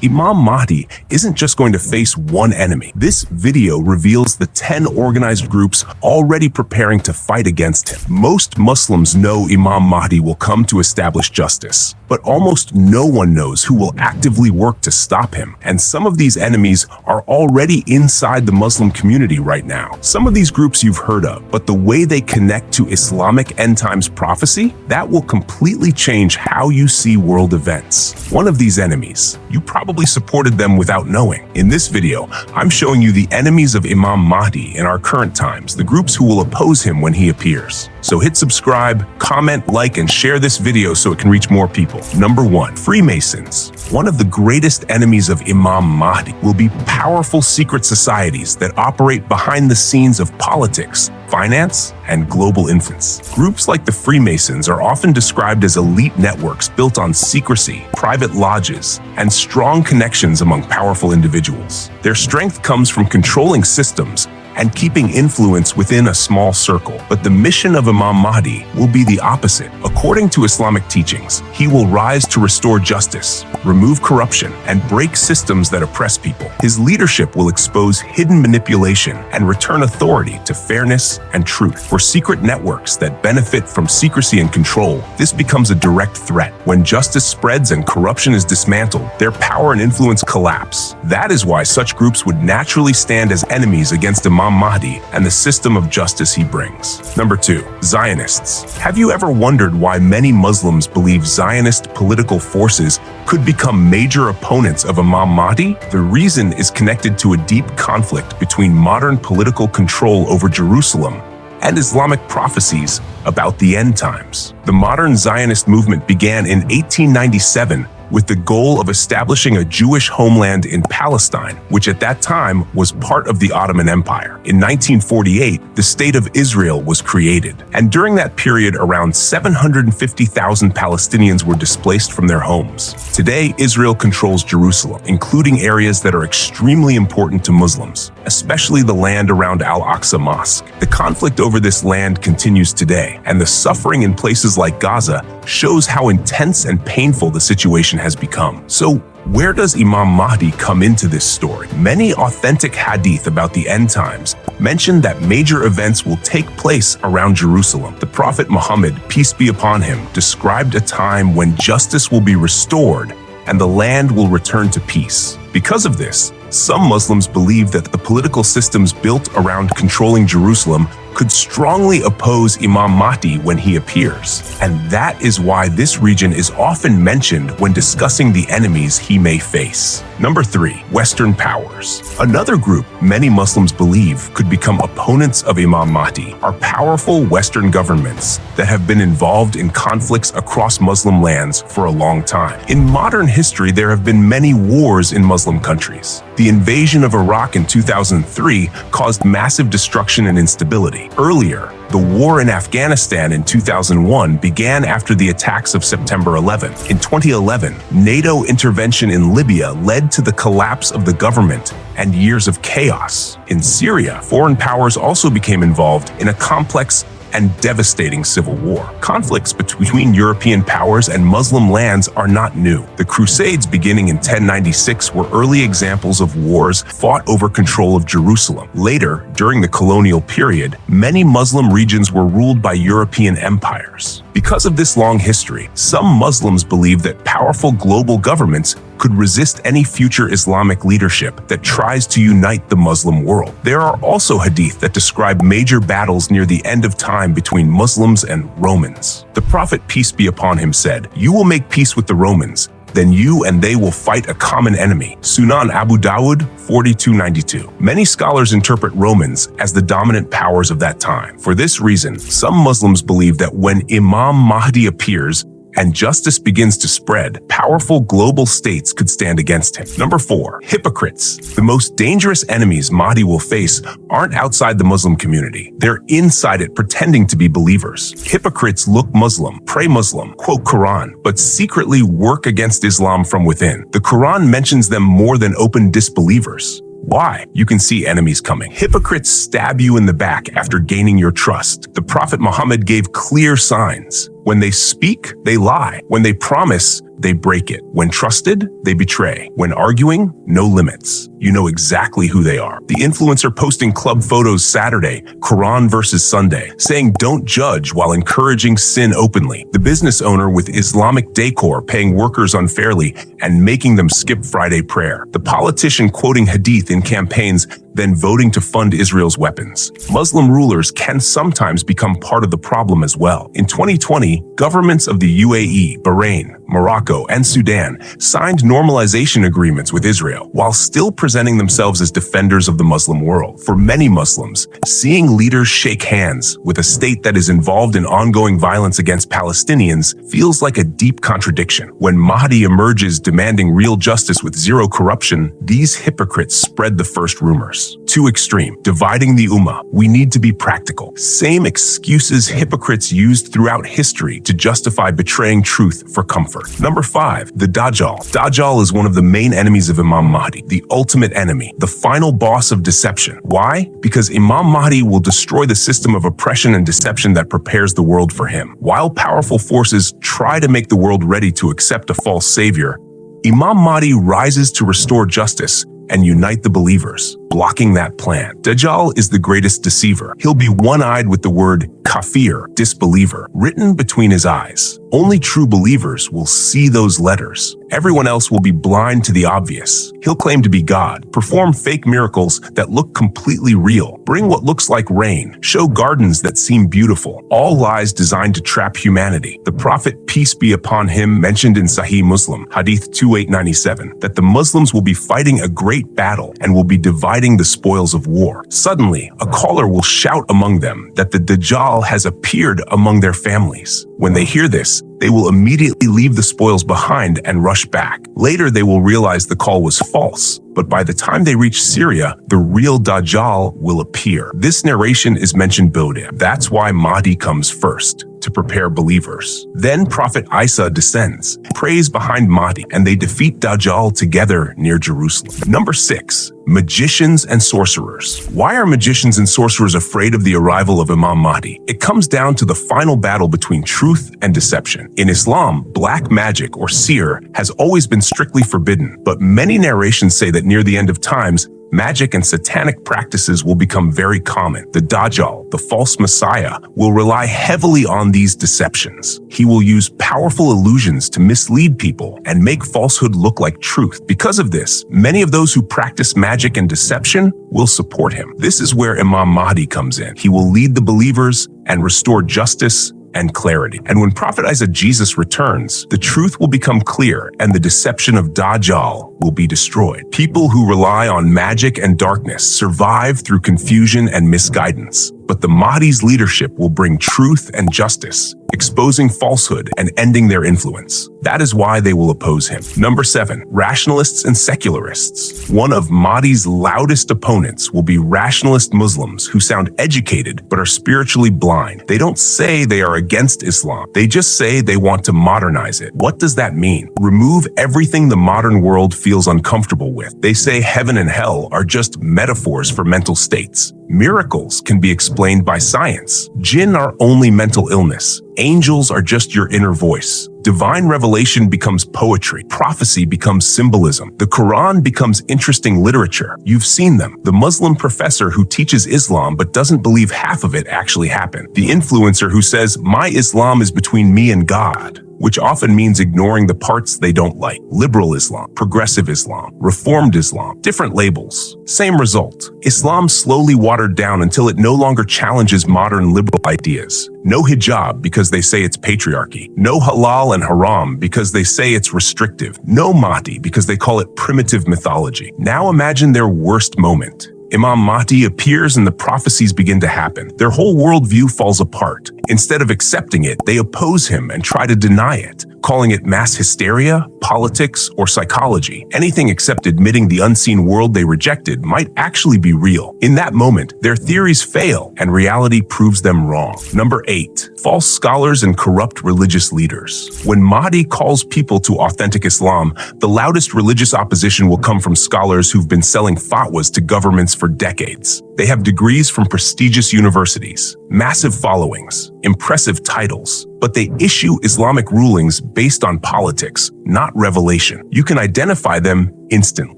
Imam Mahdi isn't just going to face one enemy. This video reveals the 10 organized groups already preparing to fight against him. Most Muslims know Imam Mahdi will come to establish justice, but almost no one knows who will actively work to stop him. And some of these enemies are already inside the Muslim community right now. Some of these groups you've heard of, but the way they connect to Islamic end times prophecy, that will completely change how you see world events. One of these enemies, you probably supported them without knowing. In this video, I'm showing you the enemies of Imam Mahdi in our current times, the groups who will oppose him when he appears. So hit subscribe, comment, like, and share this video so it can reach more people. Number 1, Freemasons. One of the greatest enemies of Imam Mahdi will be powerful secret societies that operate behind the scenes of politics, finance, and global influence. Groups like the Freemasons are often described as elite networks built on secrecy, private lodges, and strong connections among powerful individuals. Their strength comes from controlling systems and keeping influence within a small circle. But the mission of Imam Mahdi will be the opposite. According to Islamic teachings, he will rise to restore justice, remove corruption, and break systems that oppress people. His leadership will expose hidden manipulation and return authority to fairness and truth. For secret networks that benefit from secrecy and control, this becomes a direct threat. When justice spreads and corruption is dismantled, their power and influence collapse. That is why such groups would naturally stand as enemies against Imam Mahdi and the system of justice he brings. Number 2, Zionists. Have you ever wondered why many Muslims believe Zionist political forces could become major opponents of Imam Mahdi? The reason is connected to a deep conflict between modern political control over Jerusalem and Islamic prophecies about the end times. The modern Zionist movement began in 1897 with the goal of establishing a Jewish homeland in Palestine, which at that time was part of the Ottoman Empire. In 1948, the State of Israel was created, and during that period, around 750,000 Palestinians were displaced from their homes. Today, Israel controls Jerusalem, including areas that are extremely important to Muslims, especially the land around Al-Aqsa Mosque. The conflict over this land continues today, and the suffering in places like Gaza shows how intense and painful the situation has become. So, where does Imam Mahdi come into this story? Many authentic hadith about the end times mention that major events will take place around Jerusalem. The Prophet Muhammad, peace be upon him, described a time when justice will be restored and the land will return to peace. Because of this, some Muslims believe that the political systems built around controlling Jerusalem could strongly oppose Imam Mahdi when he appears. And that is why this region is often mentioned when discussing the enemies he may face. Number 3, Western powers. Another group many Muslims believe could become opponents of Imam Mahdi are powerful Western governments that have been involved in conflicts across Muslim lands for a long time. In modern history, there have been many wars in Muslim countries. The invasion of Iraq in 2003 caused massive destruction and instability. Earlier, the war in Afghanistan in 2001 began after the attacks of September 11. In 2011, NATO intervention in Libya led to the collapse of the government and years of chaos. In Syria, foreign powers also became involved in a complex and devastating civil war. Conflicts between European powers and Muslim lands are not new. The Crusades beginning in 1096 were early examples of wars fought over control of Jerusalem. Later, during the colonial period, many Muslim regions were ruled by European empires. Because of this long history, some Muslims believe that powerful global governments could resist any future Islamic leadership that tries to unite the Muslim world. There are also hadith that describe major battles near the end of time between Muslims and Romans. The Prophet, peace be upon him, said, "You will make peace with the Romans, then you and they will fight a common enemy." Sunan Abu Dawud 4292. Many scholars interpret Romans as the dominant powers of that time. For this reason, some Muslims believe that when Imam Mahdi appears and justice begins to spread, powerful global states could stand against him. Number 4, hypocrites. The most dangerous enemies Mahdi will face aren't outside the Muslim community. They're inside it, pretending to be believers. Hypocrites look Muslim, pray Muslim, quote Quran, but secretly work against Islam from within. The Quran mentions them more than open disbelievers. Why? You can see enemies coming. Hypocrites stab you in the back after gaining your trust. The Prophet Muhammad gave clear signs. When they speak, they lie. When they promise, they break it. When trusted, they betray. When arguing, no limits. You know exactly who they are. The influencer posting club photos Saturday, Quran versus Sunday, saying don't judge while encouraging sin openly. The business owner with Islamic decor paying workers unfairly and making them skip Friday prayer. The politician quoting hadith in campaigns, then voting to fund Israel's weapons. Muslim rulers can sometimes become part of the problem as well. In 2020, governments of the UAE, Bahrain, Morocco, and Sudan signed normalization agreements with Israel while still presenting themselves as defenders of the Muslim world. For many Muslims, seeing leaders shake hands with a state that is involved in ongoing violence against Palestinians feels like a deep contradiction. When Mahdi emerges demanding real justice with zero corruption, these hypocrites spread the first rumors. Too extreme, dividing the Ummah. We need to be practical. Same excuses hypocrites used throughout history to justify betraying truth for comfort. Number 5, the Dajjal. Dajjal is one of the main enemies of Imam Mahdi, the ultimate enemy, the final boss of deception. Why? Because Imam Mahdi will destroy the system of oppression and deception that prepares the world for him. While powerful forces try to make the world ready to accept a false savior, Imam Mahdi rises to restore justice and unite the believers, blocking that plan. Dajjal is the greatest deceiver. He'll be one-eyed with the word kafir, disbeliever, written between his eyes. Only true believers will see those letters. Everyone else will be blind to the obvious. He'll claim to be God, perform fake miracles that look completely real, bring what looks like rain, show gardens that seem beautiful, all lies designed to trap humanity. The Prophet, peace be upon him, mentioned in Sahih Muslim, Hadith 2897, that the Muslims will be fighting a great battle and will be dividing the spoils of war. Suddenly, a caller will shout among them that the Dajjal has appeared among their families. When they hear this, they will immediately leave the spoils behind and rush back. Later, they will realize the call was false, but by the time they reach Syria, the real Dajjal will appear. This narration is mentioned Bodh. That's why Mahdi comes first, to prepare believers. Then Prophet Isa descends, prays behind Mahdi, and they defeat Dajjal together near Jerusalem. Number 6, magicians and sorcerers. Why are magicians and sorcerers afraid of the arrival of Imam Mahdi? It comes down to the final battle between truth and deception. In Islam, black magic or seer has always been strictly forbidden, but many narrations say that near the end of times, magic and satanic practices will become very common. The Dajjal, the false messiah, will rely heavily on these deceptions. He will use powerful illusions to mislead people and make falsehood look like truth. Because of this, many of those who practice magic and deception will support him. This is where Imam Mahdi comes in. He will lead the believers and restore justice and clarity. And when Prophet Jesus returns, the truth will become clear and the deception of Dajjal will be destroyed. People who rely on magic and darkness survive through confusion and misguidance. But the Mahdi's leadership will bring truth and justice, exposing falsehood and ending their influence. That is why they will oppose him. Number 7, rationalists and secularists. One of Mahdi's loudest opponents will be rationalist Muslims who sound educated but are spiritually blind. They don't say they are against Islam. They just say they want to modernize it. What does that mean? Remove everything the modern world feels uncomfortable with. They say heaven and hell are just metaphors for mental states. Miracles can be explained by science. Jinn are only mental illness. Angels are just your inner voice. Divine revelation becomes poetry. Prophecy becomes symbolism. The Quran becomes interesting literature. You've seen them. The Muslim professor who teaches Islam but doesn't believe half of it actually happened. The influencer who says, "My Islam is between me and God," which often means ignoring the parts they don't like. Liberal Islam, progressive Islam, reformed Islam, different labels, same result. Islam slowly watered down until it no longer challenges modern liberal ideas. No hijab because they say it's patriarchy. No halal and haram because they say it's restrictive. No Mahdi because they call it primitive mythology. Now imagine their worst moment. Imam Mahdi appears and the prophecies begin to happen. Their whole worldview falls apart. Instead of accepting it, they oppose him and try to deny it, calling it mass hysteria, politics, or psychology. Anything except admitting the unseen world they rejected might actually be real. In that moment, their theories fail and reality proves them wrong. Number 8, false scholars and corrupt religious leaders. When Mahdi calls people to authentic Islam, the loudest religious opposition will come from scholars who've been selling fatwas to governments for decades. They have degrees from prestigious universities, massive followings, impressive titles, but they issue Islamic rulings based on politics, not revelation. You can identify them instantly.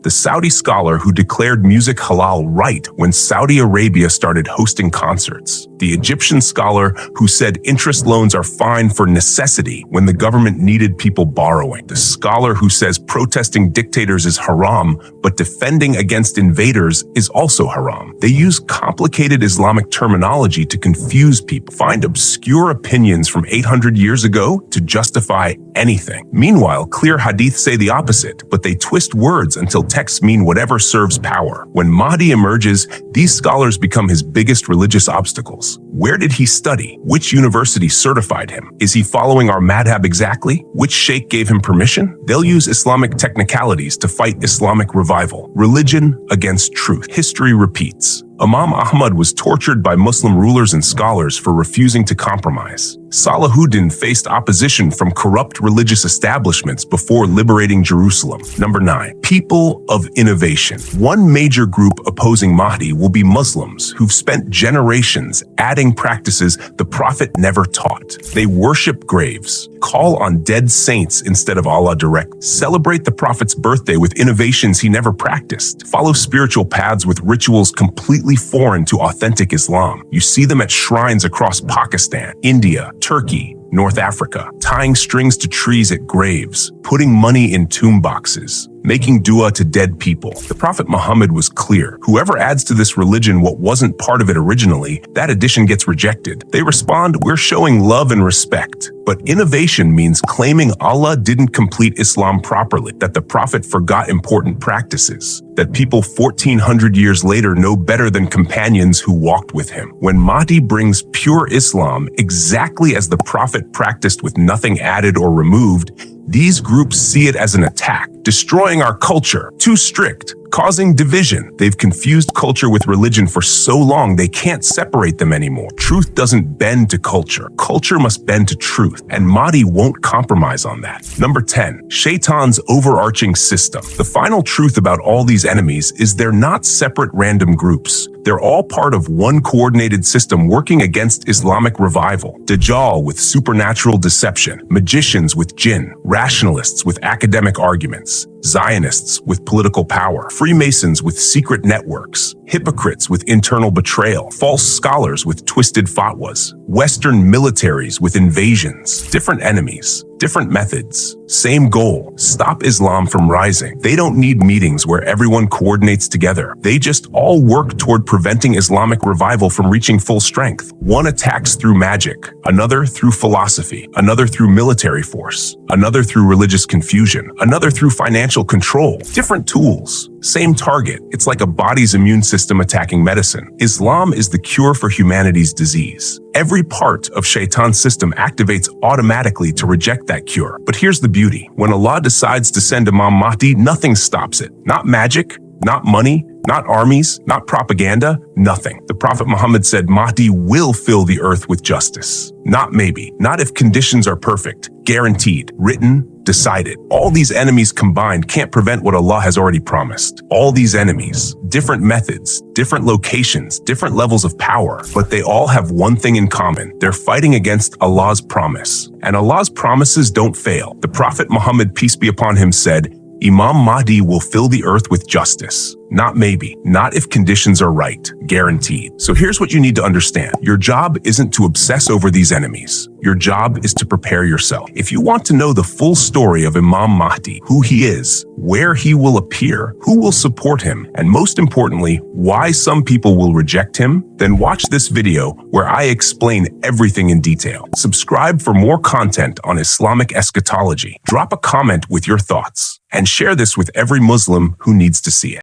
The Saudi scholar who declared music halal right when Saudi Arabia started hosting concerts. The Egyptian scholar who said interest loans are fine for necessity when the government needed people borrowing. The scholar who says protesting dictators is haram, but defending against invaders is also haram. They use complicated Islamic terminology to confuse people, find obscure opinions from 800 years ago to justify anything. Meanwhile, clear hadith say the opposite, but they twist words until texts mean whatever serves power. When Mahdi emerges, these scholars become his biggest religious obstacles. Where did he study? Which university certified him? Is he following our madhab exactly? Which sheikh gave him permission? They'll use Islamic technicalities to fight Islamic revival. Religion against truth. History repeats. Imam Ahmad was tortured by Muslim rulers and scholars for refusing to compromise. Salahuddin faced opposition from corrupt religious establishments before liberating Jerusalem. Number 9. People of innovation. One major group opposing Mahdi will be Muslims who've spent generations adding practices the Prophet never taught. They worship graves, call on dead saints instead of Allah direct, celebrate the Prophet's birthday with innovations he never practiced, follow spiritual paths with rituals completely foreign to authentic Islam. You see them at shrines across Pakistan, India, Turkey, North Africa, tying strings to trees at graves, putting money in tomb boxes, making dua to dead people. The Prophet Muhammad was clear. Whoever adds to this religion what wasn't part of it originally, that addition gets rejected. They respond, we're showing love and respect. But innovation means claiming Allah didn't complete Islam properly, that the Prophet forgot important practices, that people 1400 years later know better than companions who walked with him. When Mahdi brings pure Islam exactly as the Prophet practiced with nothing added or removed, these groups see it as an attack, destroying our culture, too strict, causing division. They've confused culture with religion for so long they can't separate them anymore. Truth doesn't bend to culture. Culture must bend to truth, and Mahdi won't compromise on that. Number 10. Shaitan's overarching system. The final truth about all these enemies is they're not separate random groups. They're all part of one coordinated system working against Islamic revival. Dajjal with supernatural deception, magicians with jinn, rationalists with academic arguments, Zionists with political power, Freemasons with secret networks, hypocrites with internal betrayal, false scholars with twisted fatwas, Western militaries with invasions, different enemies, different methods, same goal, stop Islam from rising. They don't need meetings where everyone coordinates together. They just all work toward preventing Islamic revival from reaching full strength. One attacks through magic, another through philosophy, another through military force, another through religious confusion, another through financial control. Different tools, same target. It's like a body's immune system attacking medicine. Islam is the cure for humanity's disease. Every part of Shaitan's system activates automatically to reject that cure. But here's the beauty. When Allah decides to send Imam Mahdi, nothing stops it. Not magic, not money, not armies, not propaganda, nothing. The Prophet Muhammad said Mahdi will fill the earth with justice. Not maybe, not if conditions are perfect, guaranteed, written, decided. All these enemies combined can't prevent what Allah has already promised. All these enemies, different methods, different locations, different levels of power, but they all have one thing in common. They're fighting against Allah's promise. And Allah's promises don't fail. The Prophet Muhammad, peace be upon him, said, Imam Mahdi will fill the earth with justice. Not maybe, not if conditions are right, guaranteed. So here's what you need to understand. Your job isn't to obsess over these enemies. Your job is to prepare yourself. If you want to know the full story of Imam Mahdi, who he is, where he will appear, who will support him, and most importantly, why some people will reject him, then watch this video where I explain everything in detail. Subscribe for more content on Islamic eschatology. Drop a comment with your thoughts and share this with every Muslim who needs to see it.